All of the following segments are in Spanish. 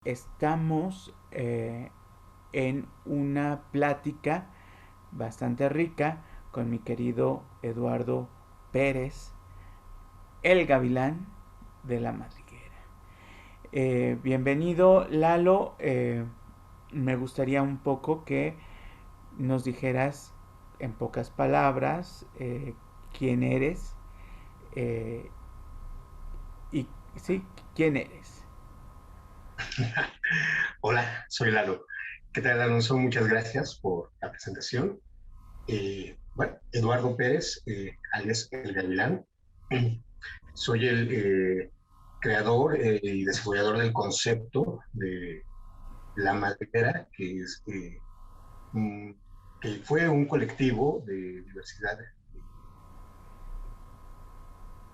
Estamos en una plática bastante rica con mi querido Eduardo Pérez, el gavilán de la madriguera. Bienvenido, Lalo. Me gustaría un poco que nos dijeras en pocas palabras quién eres eh, y sí, quién eres. Hola, soy Lalo. ¿Qué tal, Alonso? Muchas gracias por la presentación. Bueno, Eduardo Pérez, alias El Gavilán. Soy el creador y desarrollador del concepto de La Madriguera, un- que fue un colectivo de diversidad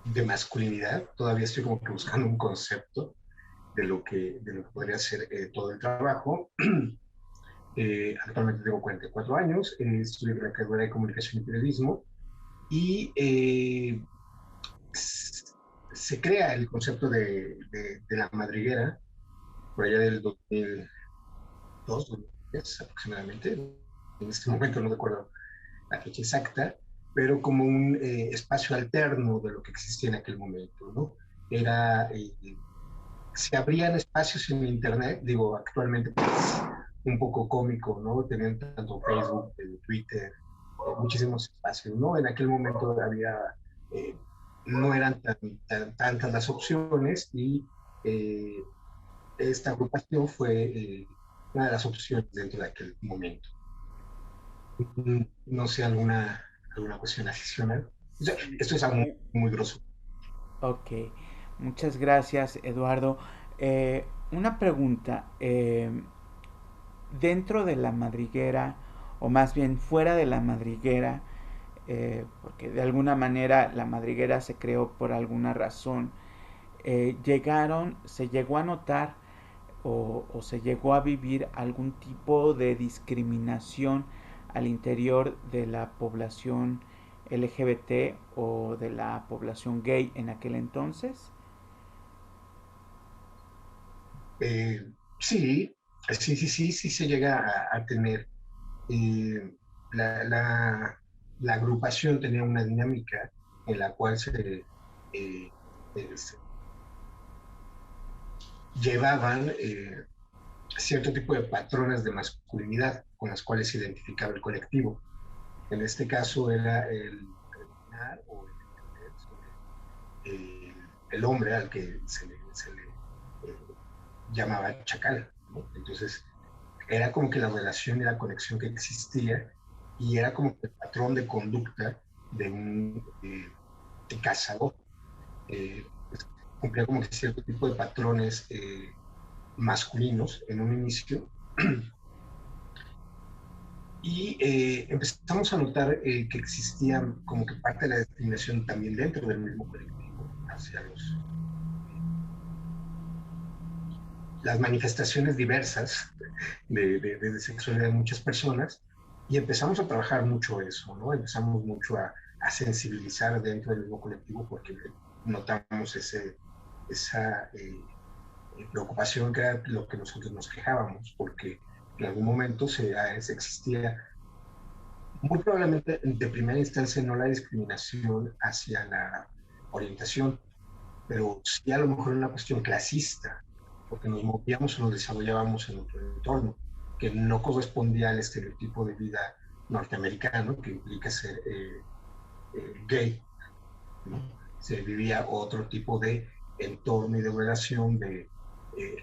de masculinidad. Todavía estoy como que buscando un concepto de lo que podría ser todo el trabajo. Actualmente tengo 44 años, estudio la carrera de comunicación y periodismo y se crea el concepto de la madriguera por allá del 2002, 2003 aproximadamente. En este momento no recuerdo la fecha exacta, pero como un espacio alterno de lo que existía en aquel momento, ¿no? Era, se abrían espacios en Internet, digo, actualmente pues, un poco cómico, ¿no? Tenían tanto Facebook, Twitter, muchísimos espacios, ¿no? En aquel momento eh, no eran tantas las opciones y eh, esta agrupación fue una de las opciones dentro de aquel momento. No sé, alguna cuestión adicional. O sea, esto es algo muy, muy grosso. Ok, muchas gracias, Eduardo. Una pregunta. Dentro de la madriguera, o más bien fuera de la madriguera, porque de alguna manera la madriguera se creó por alguna razón, se llegó a notar o se llegó a vivir algún tipo de discriminación al interior de la población LGBT o de la población gay en aquel entonces. Eh, sí, sí se llega a tener. eh, la, la, la agrupación tenía una dinámica en la cual eh, se llevaban cierto tipo de patrones de masculinidad con las cuales se identificaba el colectivo. En este caso era el predominar o el entender sobre el hombre al que se le llamaba chacal, ¿no? Entonces, era como que la relación y la conexión que existía y era como que el patrón de conducta de un cazador. Pues, cumplía como que cierto tipo de patrones masculinos en un inicio y empezamos a notar que existía como que parte de la discriminación también dentro del mismo colectivo hacia las manifestaciones diversas de sexualidad de muchas personas y empezamos a trabajar mucho eso, ¿no? Empezamos mucho a sensibilizar dentro del mismo colectivo porque notamos esa preocupación que era lo que nosotros nos quejábamos, porque en algún momento se existía, muy probablemente de primera instancia no la discriminación hacia la orientación, pero sí a lo mejor una cuestión clasista, porque nos movíamos o nos desarrollábamos en otro entorno que no correspondía al estereotipo de vida norteamericano que implica ser gay, ¿no? Se vivía otro tipo de entorno y de relación de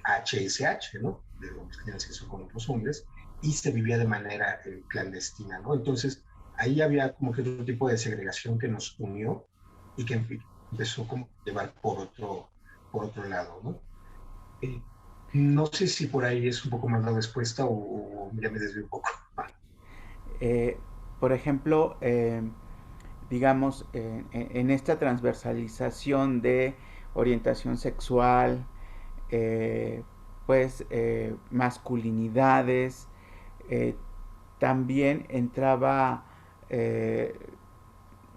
HSH, ¿no? De hombres que tienen sexo con otros hombres, y se vivía de manera clandestina, ¿no? Entonces, ahí había como que otro tipo de segregación que nos unió y que empezó como a llevar por otro lado, ¿no? Eh, no sé si por ahí es un poco más la respuesta o ya me desvío un poco. Eh, por ejemplo, digamos, en esta transversalización de orientación sexual, eh, pues masculinidades, eh, también entraba eh,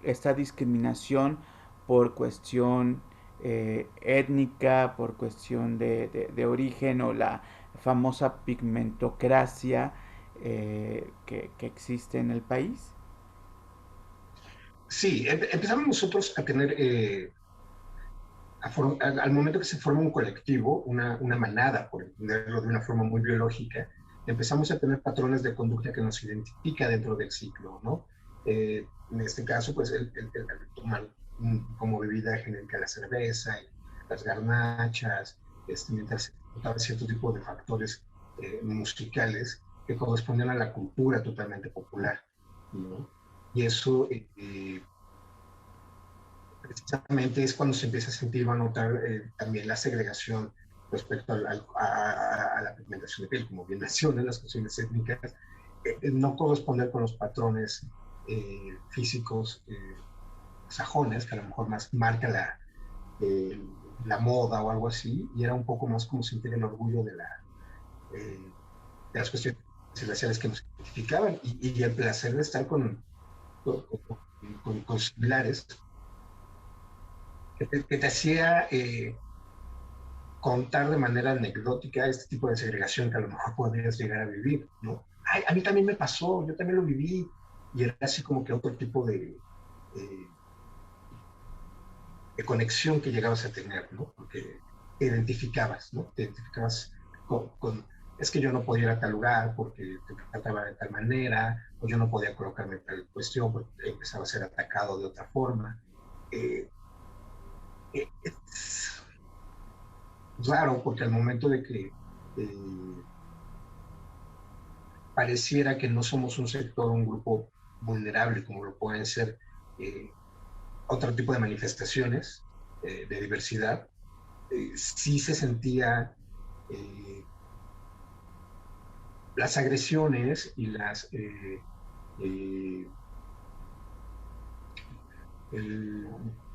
esta discriminación por cuestión étnica, por cuestión de origen o la famosa pigmentocracia que existe en el país. Sí, empezamos nosotros a tener, al momento que se forma un colectivo, una manada, por entenderlo de una forma muy biológica, empezamos a tener patrones de conducta que nos identifica dentro del ciclo, ¿no? En este caso, pues el tomar como bebida genérica la cerveza, y las garnachas, mientras se notaba cierto tipo de factores musicales que correspondían a la cultura totalmente popular, ¿no? Y eso precisamente es cuando se empieza a sentir o a notar también la segregación respecto a la pigmentación de piel, como bien mencioné, las cuestiones étnicas, no corresponder con los patrones físicos sajones, que a lo mejor más marca eh, la moda o algo así, y era un poco más como sentir el orgullo de las cuestiones raciales que nos identificaban y el placer de estar con similares que te hacía contar de manera anecdótica este tipo de segregación que a lo mejor podrías llegar a vivir, ¿no? Ay, a mí también me pasó, yo también lo viví, y era así como que otro tipo eh, de conexión que llegabas a tener, ¿no? Porque te identificabas, ¿no? Te identificabas es que yo no podía ir a tal lugar porque te trataba de tal manera, o yo no podía colocarme en tal cuestión porque empezaba a ser atacado de otra forma. Eh, es raro porque al momento de que pareciera que no somos un sector, un grupo vulnerable como lo pueden ser eh, otro tipo de manifestaciones de diversidad, sí se sentía eh, las agresiones y eh,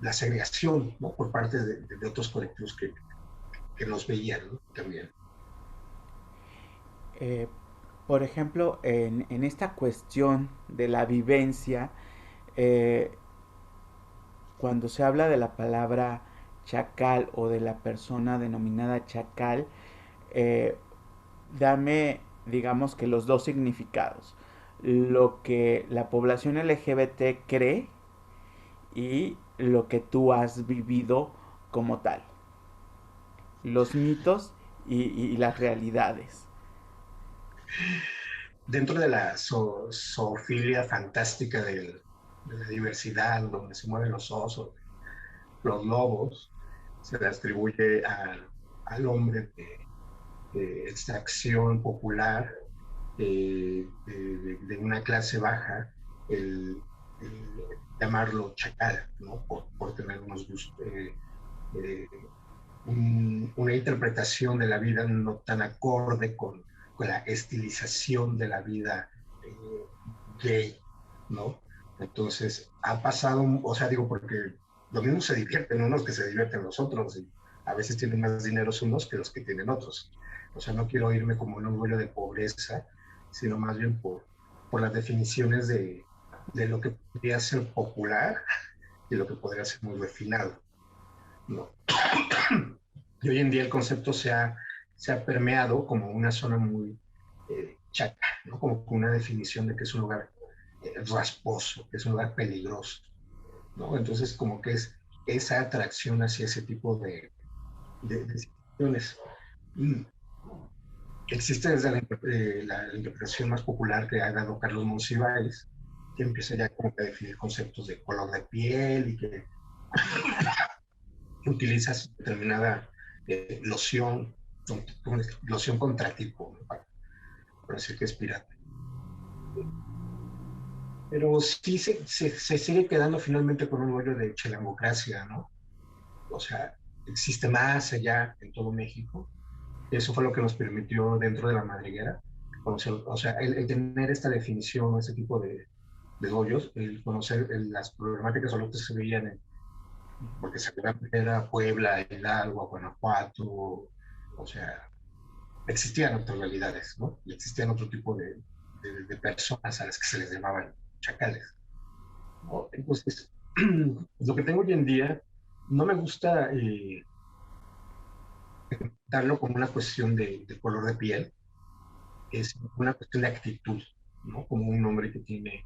la segregación, ¿no? Por parte de otros colectivos que nos veían, ¿no? También. Eh, por ejemplo, en esta cuestión de la vivencia, eh, cuando se habla de la palabra chacal o de la persona denominada chacal, eh, dame, digamos que los dos significados. Lo que la población LGBT cree y lo que tú has vivido como tal. Los mitos y las realidades. Dentro de la zoofilia fantástica de la diversidad, donde se mueven los osos, los lobos, se le atribuye al hombre de extracción popular, de una clase baja, el llamarlo chacal, ¿no? Por tener unos gustos, eh, una interpretación de la vida no tan acorde con la estilización de la vida gay, ¿no? Entonces, ha pasado, o sea, digo, porque lo mismo se divierten unos que se divierten los otros, y a veces tienen más dinero unos que los que tienen otros. O sea, no quiero irme como un orgullo de pobreza, sino más bien por las definiciones de lo que podría ser popular y lo que podría ser muy refinado, ¿no? Y hoy en día el concepto se ha permeado como una zona muy chata, ¿no? Como una definición de que es un lugar rasposo, que es un lugar peligroso, ¿no? Entonces, como que es esa atracción hacia ese tipo de situaciones. Mm. Existe desde la interpretación más popular que ha dado Carlos Monsiváis, que empieza ya como que a definir conceptos de color de piel y que utilizas determinada loción, loción contra tipo, ¿no? Para decir que es pirata. Pero sí se sigue quedando finalmente con un rollo de chelangocracia, ¿no? O sea, existe más allá en todo México. Y eso fue lo que nos permitió dentro de la madriguera conocer, o sea, el tener esta definición, ese tipo de hoyos, el conocer las problemáticas o lo que se veían porque seguramente era Puebla, Hidalgo, Guanajuato, o sea, existían otras realidades, ¿no? Y existían otro tipo de personas a las que se les llamaban chacales, ¿no? Entonces, lo que tengo hoy en día no me gusta darlo como una cuestión de color de piel, es una cuestión de actitud, ¿no? Como un hombre que tiene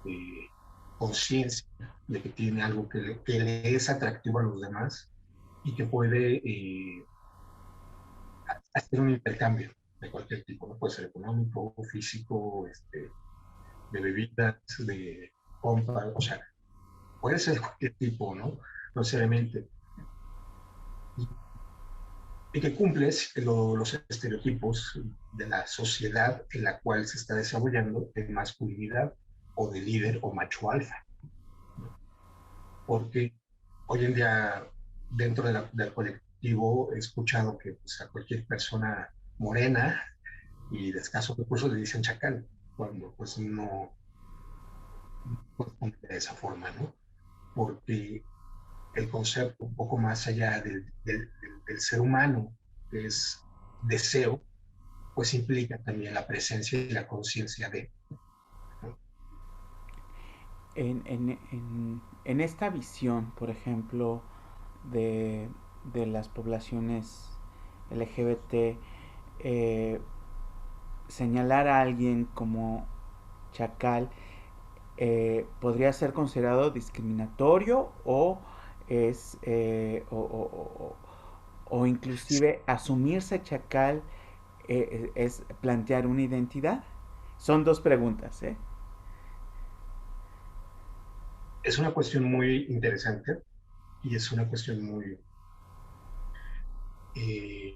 eh, conciencia de que tiene algo que le es atractivo a los demás y que puede hacer un intercambio de cualquier tipo, ¿no? Puede ser económico, físico, de bebidas, de compra, o sea, puede ser cualquier tipo, ¿no? No necesariamente. Y, y que cumples los estereotipos de la sociedad en la cual se está desarrollando de masculinidad o de líder o macho alfa, ¿no? Porque hoy en día dentro del colectivo he escuchado que pues, a cualquier persona morena y de escasos recursos le dicen chacal, cuando pues no corresponde de esa forma, ¿no? Porque el concepto un poco más allá del ser humano, que es deseo, pues implica también la presencia y la conciencia de, ¿no? En esta visión, por ejemplo, de, de las poblaciones LGBT, eh, señalar a alguien como chacal podría ser considerado discriminatorio o es o inclusive asumirse chacal es plantear una identidad. Son dos preguntas, ¿eh? Es una cuestión muy interesante y es una cuestión muy eh,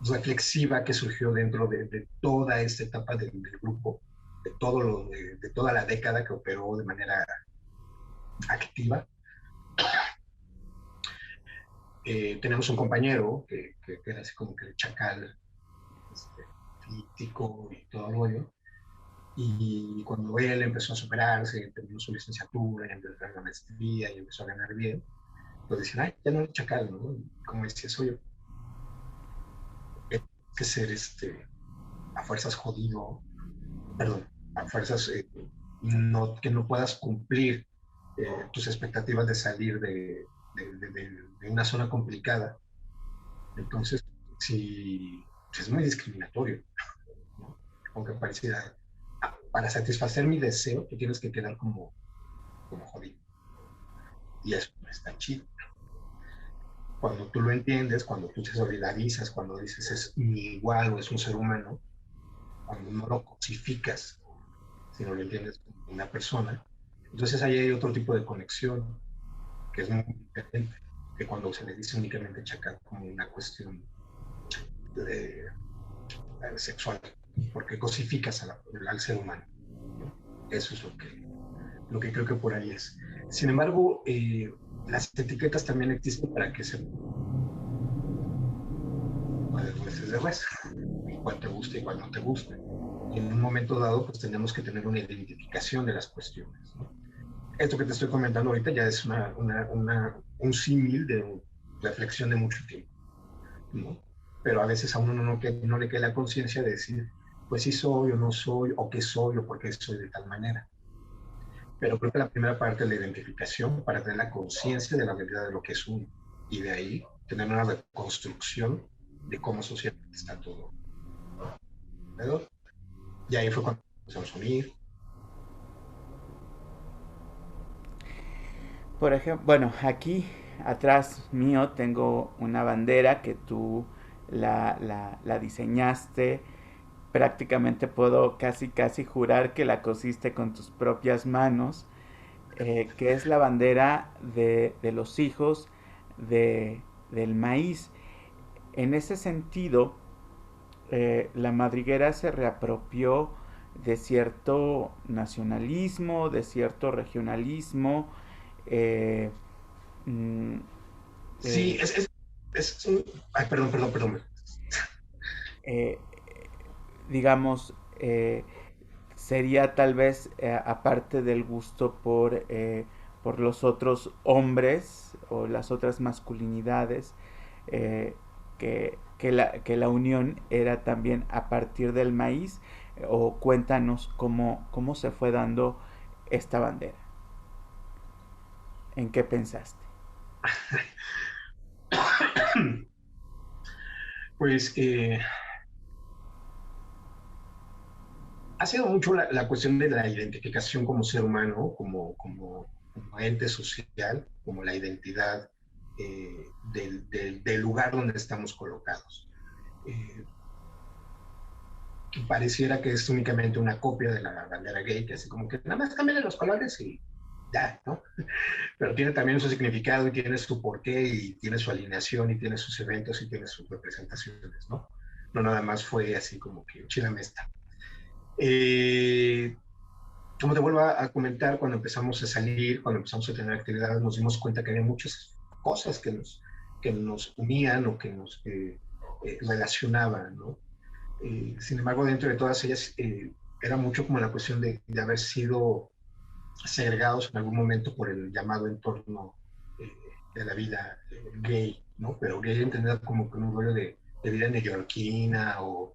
reflexiva que surgió dentro de toda esta etapa del grupo, de toda la década que operó de manera activa. Tenemos un compañero que era así como que el chacal político y todo el rollo. Y cuando él empezó a superarse, terminó su licenciatura, y empezó a ganar maestría y empezó a ganar bien, pues decían, ay, ya no es chacal, ¿no? Y como decía, soy que ser a fuerzas jodido, perdón, a fuerzas que no puedas cumplir tus expectativas de salir de una zona complicada. Entonces, sí, es muy discriminatorio, ¿no? Aunque pareciera, para satisfacer mi deseo, tú tienes que quedar como jodido. Y eso no está chido. Cuando tú lo entiendes, cuando tú te solidarizas, cuando dices es mi igual o es un ser humano, cuando no lo cosificas, sino lo entiendes como una persona, entonces ahí hay otro tipo de conexión que es muy diferente que cuando se le dice únicamente chacal como una cuestión de, sexual, porque cosificas al ser humano, ¿no? Eso es lo que creo que por ahí es. Sin embargo, las etiquetas también existen para que se puedan de res, y cuál te gusta y cuál no te gusta. Y en un momento dado, pues tenemos que tener una identificación de las cuestiones, ¿no? Esto que te estoy comentando ahorita ya es un símil de reflexión de mucho tiempo, ¿no? Pero a veces a uno no le queda la conciencia de decir, pues sí soy o no soy, o qué soy o por qué soy de tal manera. Pero creo que la primera parte es la identificación para tener la conciencia de la realidad de lo que es uno. Y de ahí tener una reconstrucción de cómo socialmente está todo alrededor. Y ahí fue cuando empezamos a unir. Por ejemplo, bueno, aquí atrás mío tengo una bandera que tú la diseñaste. Prácticamente puedo casi casi jurar que la cosiste con tus propias manos, que es la bandera de los hijos del maíz. En ese sentido, la madriguera se reapropió de cierto nacionalismo, de cierto regionalismo, eh, mm, Sí, eh, es un... Ay, perdón. eh, digamos, sería tal vez, aparte del gusto por los otros hombres o las otras masculinidades, eh, que la unión era también a partir del maíz, o cuéntanos cómo se fue dando esta bandera, en qué pensaste. Pues ha sido mucho la cuestión de la identificación como ser humano, como ente social, como la identidad del lugar donde estamos colocados. Eh, Pareciera que es únicamente una copia de la bandera gay, que así como que nada más cambian los colores y ya, ¿no? Pero tiene también su significado y tiene su porqué y tiene su alineación y tiene sus eventos y tiene sus representaciones, ¿no? No nada más fue así como que chilamesta. Eh, Como te vuelvo a comentar, cuando empezamos a salir, cuando empezamos a tener actividades, nos dimos cuenta que había muchas cosas que nos unían o que nos relacionaban, ¿no? Sin embargo, dentro de todas ellas, era mucho como la cuestión de haber sido segregados en algún momento por el llamado entorno eh, de la vida gay, ¿no? Pero gay entendida como que un rollo de vida neoyorquina o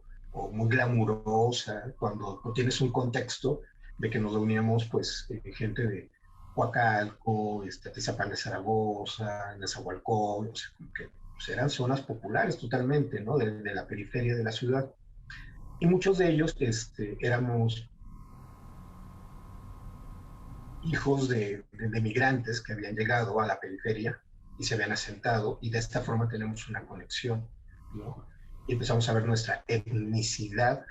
muy glamurosa, cuando no tienes un contexto de que nos reuníamos, pues, gente de Coacalco, Atizapán de Zaragoza, Nezahualcóyotl, o sea, como que pues, eran zonas populares totalmente, ¿no? De la periferia de la ciudad. Y muchos de ellos éramos hijos de migrantes que habían llegado a la periferia y se habían asentado y de esta forma tenemos una conexión, ¿no? Y empezamos a ver nuestra etnicidad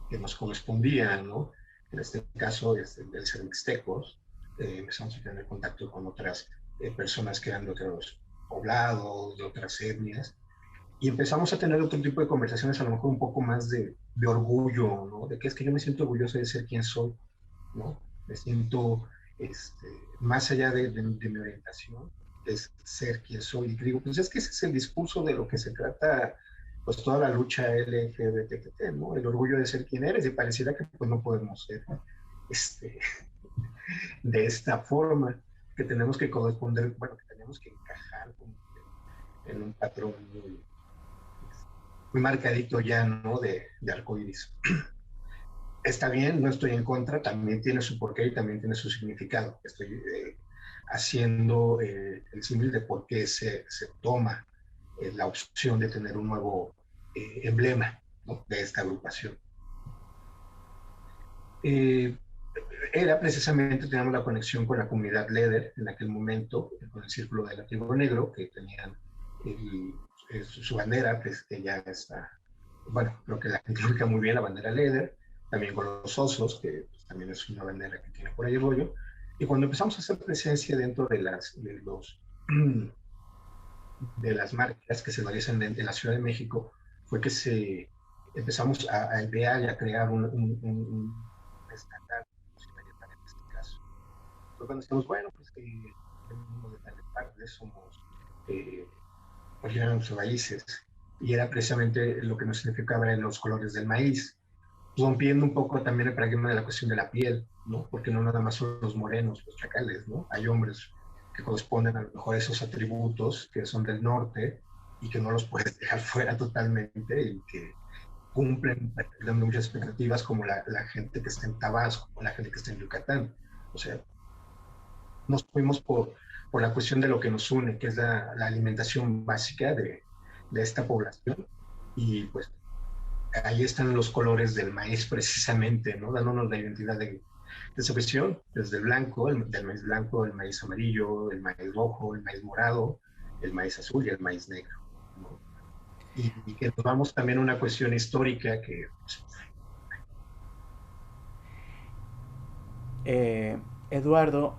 que nos correspondía, ¿no? En este caso, el ser mixtecos, empezamos a tener contacto con otras personas que eran de otros poblados, de otras etnias, y empezamos a tener otro tipo de conversaciones, a lo mejor un poco más de orgullo, ¿no? De que es que yo me siento orgulloso de ser quien soy, ¿no? Me siento, más allá de mi orientación, es ser quien soy. Y digo, pues es que ese es el discurso de lo que se trata, pues toda la lucha LGBT, ¿no? El orgullo de ser quien eres, y pareciera que pues no podemos ser, este, de esta forma, que tenemos que corresponder, bueno, que tenemos que encajar como en un patrón muy marcadito ya, ¿no? De arcoíris. Está bien, no estoy en contra, también tiene su porqué y también tiene su significado. Estoy haciendo el símil de por qué se toma la opción de tener un nuevo emblema, ¿no? De esta agrupación. Eh, Era precisamente, teníamos la conexión con la comunidad LEDER en aquel momento, con el Círculo del Látigo Negro, que tenían su bandera, pues, que ya está, bueno, creo que la gente ubica muy bien la bandera LEDER, también con los osos, que pues, también es una bandera que tiene por ahí el rollo. Y cuando empezamos a hacer presencia dentro de las marcas que se realizan en la Ciudad de México, fue que empezamos a idear y a crear un estándar en este caso. Fue cuando decimos, bueno, pues que venimos de tal parte, somos originarios raíces, y era precisamente lo que nos significaba en los colores del maíz, rompiendo un poco también el paradigma de la cuestión de la piel, ¿no? Porque no nada más son los morenos, los chacales, ¿no? Hay hombres que corresponden a lo mejor a esos atributos que son del norte y que no los puedes dejar fuera totalmente y que cumplen dando muchas expectativas como la gente que está en Tabasco, o la gente que está en Yucatán. O sea, nos fuimos por la cuestión de lo que nos une, que es la alimentación básica de esta población. Y pues ahí están los colores del maíz precisamente, ¿no? Dándonos la identidad de esa cuestión, desde el blanco, del maíz blanco, el maíz amarillo, el maíz rojo, el maíz morado, el maíz azul y el maíz negro, ¿no? Y que nos vamos también a una cuestión histórica que pues, Eh, Eduardo,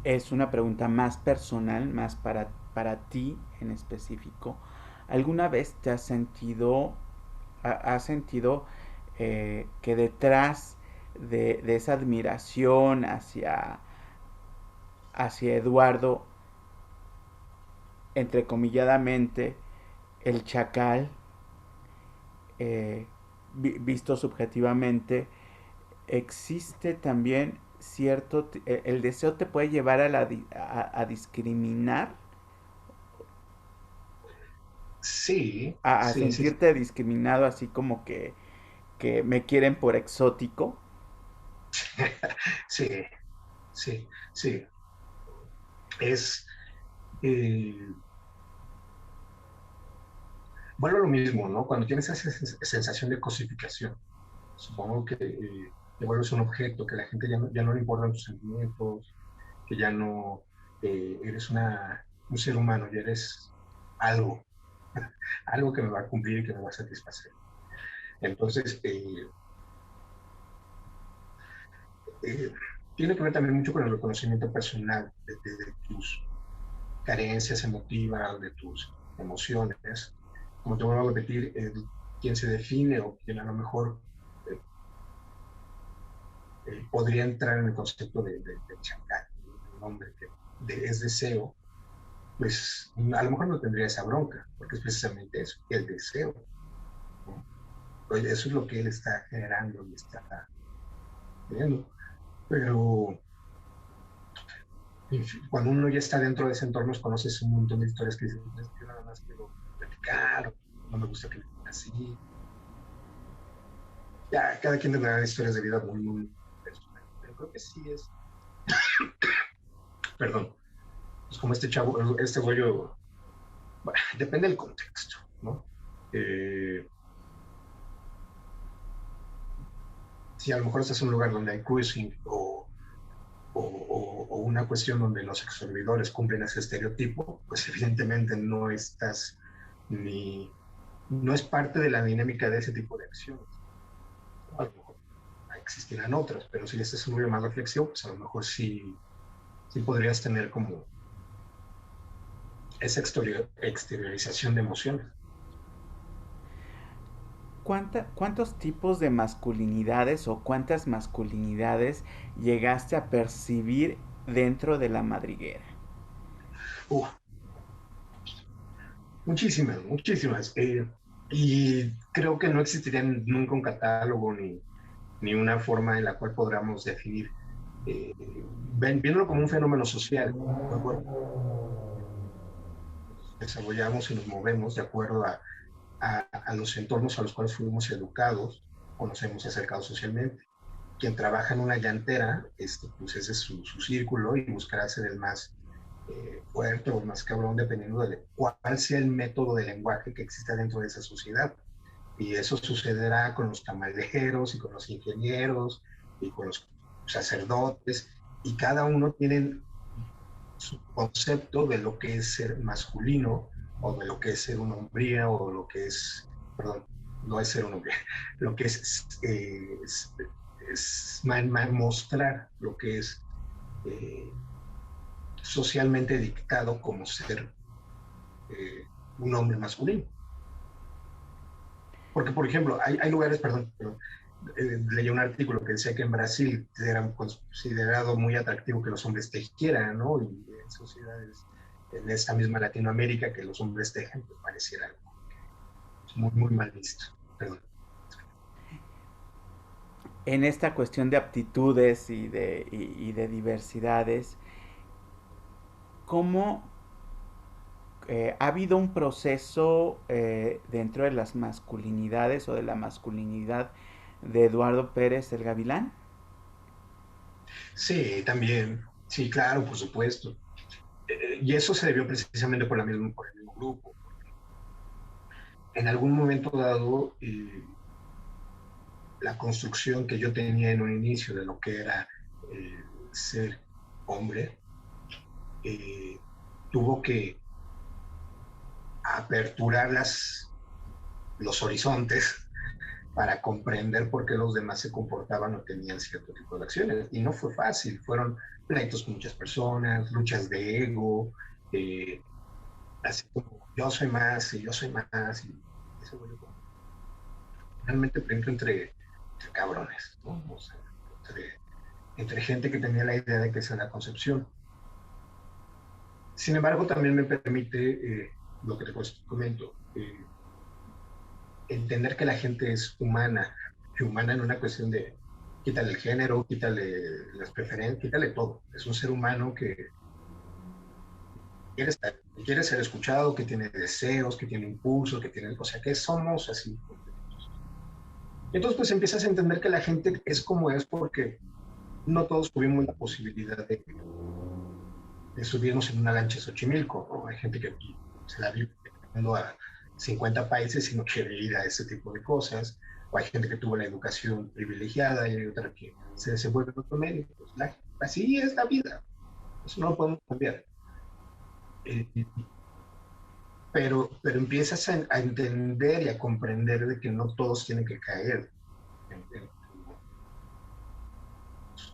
es una pregunta más personal, más para ti en específico. ¿Alguna vez te has sentido que detrás de esa admiración hacia Eduardo, entrecomilladamente, el chacal, visto subjetivamente, existe también el deseo te puede llevar a discriminar, sí, a sí, sí, sentirte discriminado así como que me quieren por exótico? sí, sí, sí. Es, eh, vuelve a lo mismo, ¿no? Cuando tienes esa sensación de cosificación, supongo que te vuelves un objeto, que la gente ya no le importan tus sentimientos, que ya no eres un ser humano, ya eres algo, algo que me va a cumplir y que me va a satisfacer. Entonces, eh, tiene que ver también mucho con el reconocimiento personal de tus carencias emotivas, de tus emociones. Como te vuelvo a repetir, quien se define o quien a lo mejor eh, podría entrar en el concepto de chacal, de un hombre que es deseo, pues a lo mejor no tendría esa bronca, porque es precisamente eso, el deseo, ¿no? Pues eso es lo que él está generando y está teniendo. Pero cuando uno ya está dentro de ese entorno, conoces un montón de historias que dicen, pues, yo nada más quiero platicar, o no me gusta que me digan así. Ya, cada quien tendrá historias de vida muy personales, pero creo que sí es, perdón, pues como este chavo, este rollo, bueno, depende del contexto, ¿no? Eh, si a lo mejor estás en un lugar donde hay cruising o una cuestión donde los exservidores cumplen ese estereotipo, pues evidentemente no estás ni, no es parte de la dinámica de ese tipo de acciones. A lo mejor existirán otras, pero si este es un rollo más reflexivo, pues a lo mejor sí podrías tener como esa exteriorización de emociones. ¿Cuántos tipos de masculinidades o cuántas masculinidades llegaste a percibir dentro de la madriguera? Uh, muchísimas. Y creo que no existiría nunca un catálogo ni una forma en la cual podamos definir, viéndolo como un fenómeno social. Bueno, desarrollamos y nos movemos de acuerdo a los entornos a los cuales fuimos educados o nos hemos acercado socialmente. Quien trabaja en una llantera, pues ese es su círculo y buscará ser el más fuerte o el más cabrón dependiendo de cuál sea el método de lenguaje que exista dentro de esa sociedad. Y eso sucederá con los camaleros y con los ingenieros y con los sacerdotes, y cada uno tiene su concepto de lo que es ser masculino o de lo que es ser una hombría o lo que es, perdón, no es ser un hombre, lo que es mostrar lo que es eh, socialmente dictado como ser un hombre masculino. Porque, por ejemplo, hay lugares, perdón, leí un artículo que decía que en Brasil era considerado muy atractivo que los hombres tejieran, ¿no? Y en sociedades en esta misma Latinoamérica que los hombres tejan, pues pareciera algo muy mal visto. Perdón. En esta cuestión de aptitudes y de diversidades, ¿cómo ha habido un proceso dentro de las masculinidades o de la masculinidad de Eduardo Pérez el Gavilán? Sí, también. Sí, claro, por supuesto. Y eso se debió precisamente por el mismo grupo. En algún momento dado, la construcción que yo tenía en un inicio de lo que era ser hombre, eh, tuvo que aperturar los horizontes para comprender por qué los demás se comportaban o tenían cierto tipo de acciones. Y no fue fácil, fueron pleitos con muchas personas, luchas de ego, eh, así como yo soy más y yo soy más, y eso fue como realmente pleito entre cabrones, ¿no? O sea, entre gente que tenía la idea de que esa era la concepción. Sin embargo, también me permite, lo que te comento, entender que la gente es humana, y humana en una cuestión de quítale el género, quítale las preferencias, quítale todo. Es un ser humano que quiere ser escuchado, que tiene deseos, que tiene impulsos, que tiene, o sea, que somos así completitos. Y entonces pues empiezas a entender que la gente es como es porque no todos tuvimos la posibilidad subirnos en una lancha a Xochimilco, ¿no? Hay gente que aquí se la vive viajando a 50 países y no quiere ir a ese tipo de cosas, o hay gente que tuvo la educación privilegiada y hay otra que se desenvuelve en otro medio. Pues así es la vida, eso no lo podemos cambiar. Eh, pero empiezas a entender y a comprender de que no todos tienen que caer en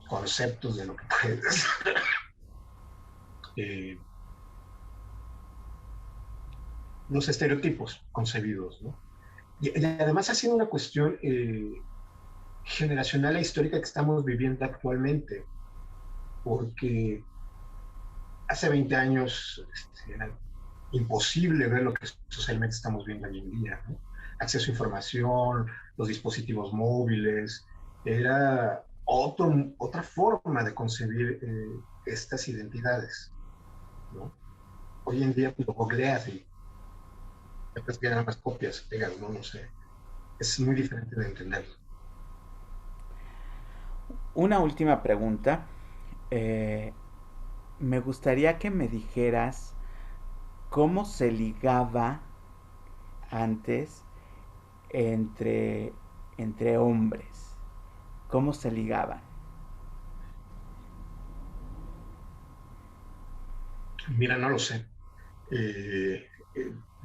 conceptos de lo que puedes. eh, los estereotipos concebidos, ¿no? Y además ha sido una cuestión generacional e histórica que estamos viviendo actualmente, porque hace 20 años era imposible ver lo que socialmente estamos viendo hoy en día, ¿no? Acceso a información, los dispositivos móviles, era otra forma de concebir estas identidades, ¿no? Hoy en día lo googleas y después vienen más copias, pegas, ¿no? No sé. Es muy diferente de entenderlo. Una última pregunta. Eh, Me gustaría que me dijeras cómo se ligaba antes entre, entre hombres. ¿Cómo se ligaban? Mira, no lo sé.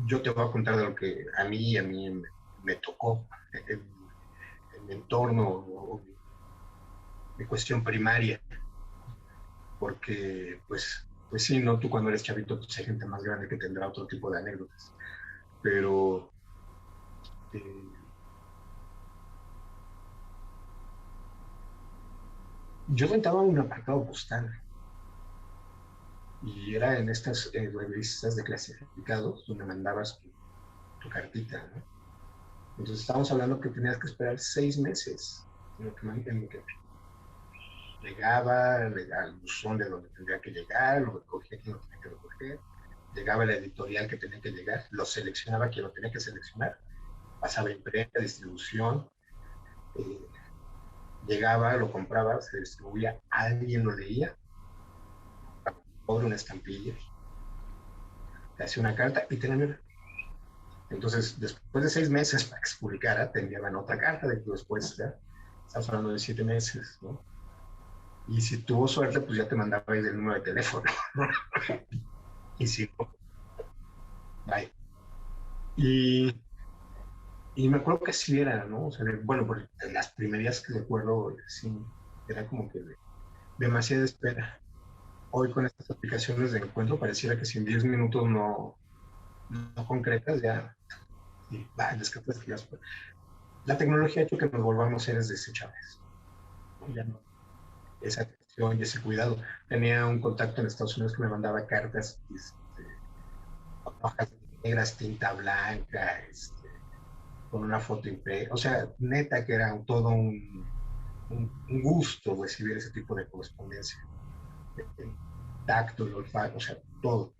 Yo te voy a contar de lo que a mí me tocó en mi entorno o mi cuestión primaria, porque pues sí, ¿no? Tú cuando eres chavito, pues hay gente más grande que tendrá otro tipo de anécdotas, pero eh, yo rentaba un apartado postal y era en estas revistas de clasificados donde mandabas tu cartita, ¿no? Entonces estábamos hablando que tenías que esperar 6 meses en lo que llegaba al buzón de donde tendría que llegar, lo recogía quien lo tenía que recoger, llegaba la editorial que tenía que llegar, lo seleccionaba quien lo tenía que seleccionar, pasaba imprenta, distribución, eh, llegaba, lo compraba, se distribuía, alguien lo leía, por una estampilla, te hacía una carta y te la enviaba. Entonces, después de 6 meses para que se publicara, te enviaban otra carta de después, ya estamos hablando de 7 meses, ¿no? Y si tuvo suerte, pues ya te mandaba el número de teléfono. Y si no, bye. Y, y me acuerdo que así era, ¿no? O sea, bueno, por las primeras que recuerdo, sí, era como que demasiada espera. Hoy con estas aplicaciones de encuentro pareciera que si en 10 minutos no concretas, ya, y, va, descartas que la tecnología ha hecho que nos volvamos seres desechables, ¿no? Ya no, esa atención y ese cuidado. Tenía un contacto en Estados Unidos que me mandaba cartas hojas negras, tinta blanca, con una foto impresa. O sea, neta que era todo un gusto recibir ese tipo de correspondencia. El tacto, el olfato, o sea, todo.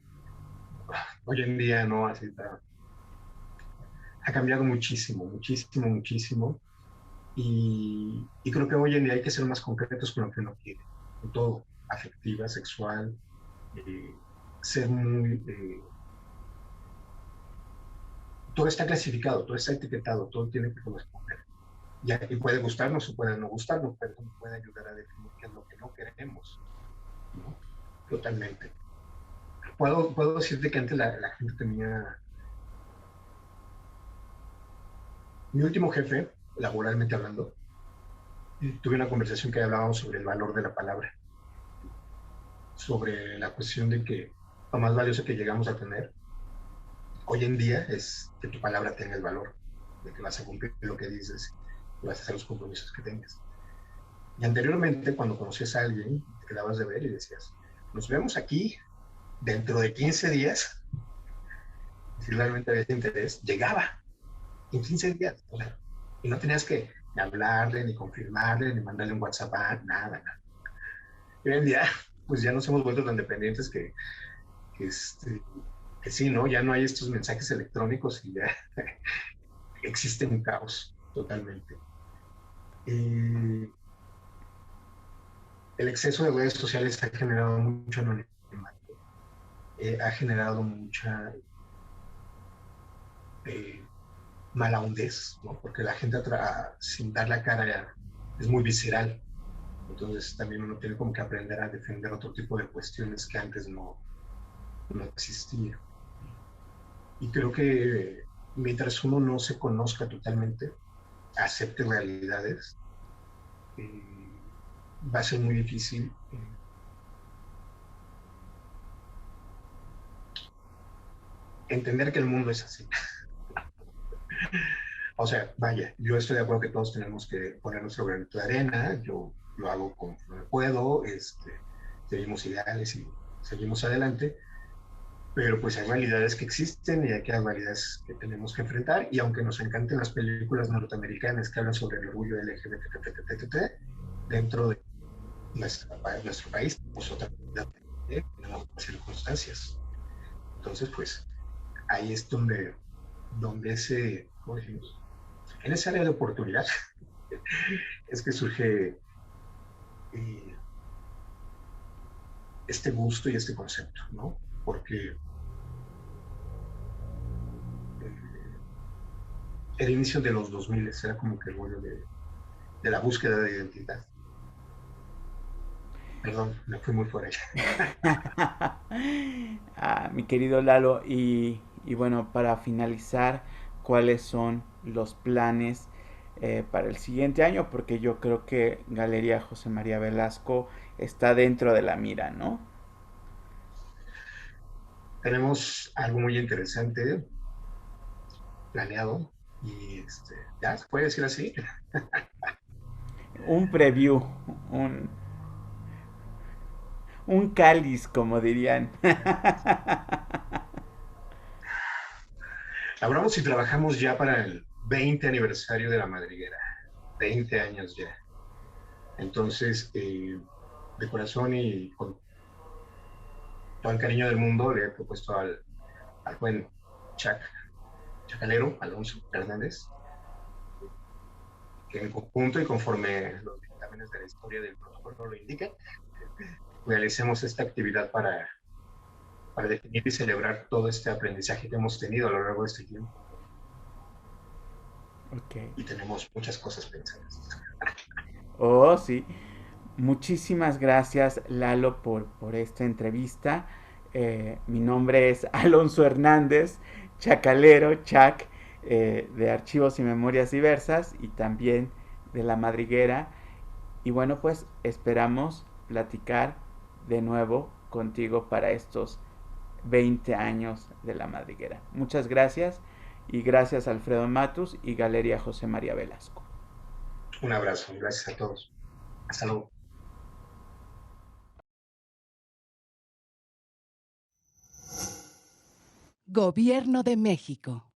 Hoy en día no, así está. Ha cambiado muchísimo, muchísimo, muchísimo. Y creo que hoy en día hay que ser más concretos con lo que uno quiere, en todo, afectiva, sexual, eh, ser muy... todo está clasificado, todo está etiquetado, todo tiene que corresponder. Y puede gustarnos o puede no gustarnos, pero nos puede ayudar a definir qué es lo que no queremos, ¿no? Totalmente. Puedo decirte que antes la gente tenía... Mi último jefe, laboralmente hablando, tuve una conversación que hablábamos sobre el valor de la palabra, sobre la cuestión de que lo más valioso que llegamos a tener hoy en día es que tu palabra tenga el valor, de que vas a cumplir lo que dices, que vas a hacer los compromisos que tengas. Y anteriormente, cuando conocías a alguien, te quedabas de ver y decías, nos vemos aquí dentro de 15 días, si realmente había interés, llegaba en 15 días. O sea, y no tenías que hablarle, ni confirmarle, ni mandarle un WhatsApp, nada, nada. Y hoy en día, pues ya nos hemos vuelto tan dependientes que, que sí, ¿no? Ya no hay estos mensajes electrónicos y ya existe un caos totalmente. El exceso de redes sociales ha generado mucho anonimato, ha generado mucha eh, mala hondez, ¿no? Porque la gente sin dar la cara es muy visceral. Entonces también uno tiene como que aprender a defender otro tipo de cuestiones que antes no existía. Y creo que mientras uno no se conozca totalmente, acepte realidades, eh, va a ser muy difícil entender que el mundo es así. O sea, vaya, yo estoy de acuerdo que todos tenemos que poner nuestro granito de arena, yo lo hago conforme puedo, seguimos ideales y seguimos adelante, pero pues hay realidades que existen y hay realidades que tenemos que enfrentar, y aunque nos encanten las películas norteamericanas que hablan sobre el orgullo LGBT, dentro de nuestro país tenemos otra realidad, tenemos otras circunstancias. Entonces, pues ahí es donde ¿cómo decimos? En esa área de oportunidad es que surge eh, este gusto y este concepto, ¿no? Porque eh, el inicio de los 2000 era como que el vuelo de la búsqueda de identidad. Perdón, me fui muy fuera. Mi querido Lalo, y bueno, para finalizar, ¿cuáles son los planes para el siguiente año? Porque yo creo que Galería José María Velasco está dentro de la mira, ¿no? Tenemos algo muy interesante planeado ya se puede decir así. Un preview, un, un cáliz, como dirían. Laboramos y trabajamos ya para el 20 aniversario de la madriguera, 20 años ya. Entonces, de corazón y con todo el cariño del mundo, le he propuesto al buen Chac, Chacalero, Alonso Hernández, que en conjunto y conforme los dictámenes de la historia del protocolo lo indican, realicemos esta actividad para definir y celebrar todo este aprendizaje que hemos tenido a lo largo de este tiempo. Ok. Y tenemos muchas cosas pensadas. Oh, sí. Muchísimas gracias, Lalo, por esta entrevista. Mi nombre es Alonso Hernández, chacalero, chac, de Archivos y Memorias Diversas y también de La Madriguera. Y bueno, pues esperamos platicar de nuevo contigo para estos 20 años de La Madriguera. Muchas gracias y gracias Alfredo Matus y Galería José María Velasco. Un abrazo, gracias a todos. Hasta luego. Gobierno de México.